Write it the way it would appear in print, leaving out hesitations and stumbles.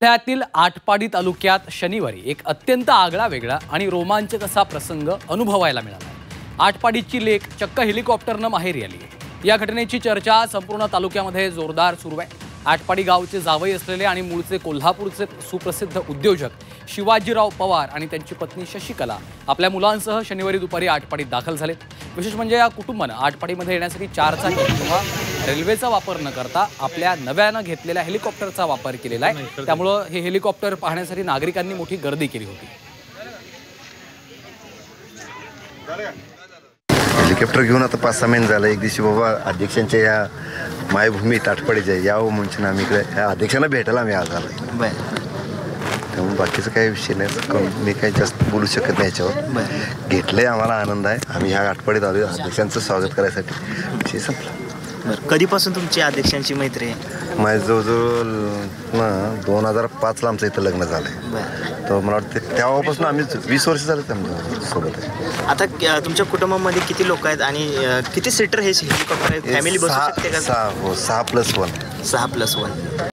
जिल्ह्यातील आटपाडी तालुक्यात शनिवारी एक अत्यंत आगळा वेगळा आणि रोमांचक असा प्रसंग अनुभवायला मिळाला। आटपाडीची लेक चक्क हेलिकॉप्टरनं माहेरी आली आहे। या घटनेची चर्चा संपूर्ण तालुक्यामध्ये जोरदार सुरू आहे। आटपाडी गावचे जावई असलेले आणि मूळचे कोल्हापूरचे सुप्रसिद्ध उद्योजक शिवाजीराव पवार आणि त्यांची पत्नी शशिकला आपल्या मुलांसह शनिवारी दुपारी आटपाडीत दाखल झाले। विशेष म्हणजे या कुटुंबाने आटपाडीमध्ये येण्यासाठी चारचाकी किंवा रेल्वेचा वापर न करता आपल्या नव्यानं घेतलेल्या हेलिकॉप्टरचा वापर केलेला आहे। त्यामुळे हे हेलिकॉप्टर पाहण्यासाठी नागरिकांनी मोठी गर्दी केली होती। हेलिकॉप्टर घेऊन आता 5-6 महिने झालं। एक दिवशी बाबा अध्यक्षांच्या या मायभूमीत आटपाडीच्या यावं म्हणून आम्ही इकडे ह्या अध्यक्षांना भेटायला आम्ही आज आलो। त्यामुळे बाकीचं काही विषय नाही, मी काही जास्त बोलू शकत नाही याच्यावर। घेतलंय, आम्हाला आनंद आहे। आम्ही ह्या आटपाडीत आलो अध्यक्षांचं स्वागत करायसाठी। विषय संपला। कधीपासून तुमची अध्यक्षांची मैत्री आहे? माझं जवळजवळ 2005ला आमचं इथं लग्न झालंय। तर मला वाटतं तेव्हापासून आम्ही 20 वर्ष झाले आमच्या सोबत आहे। आता तुमच्या कुटुंबामध्ये किती लोक आहेत आणि किती सीटर हे हेलिकॉप्टर आहे? फॅमिली बसू शकते का? 6+1 6+1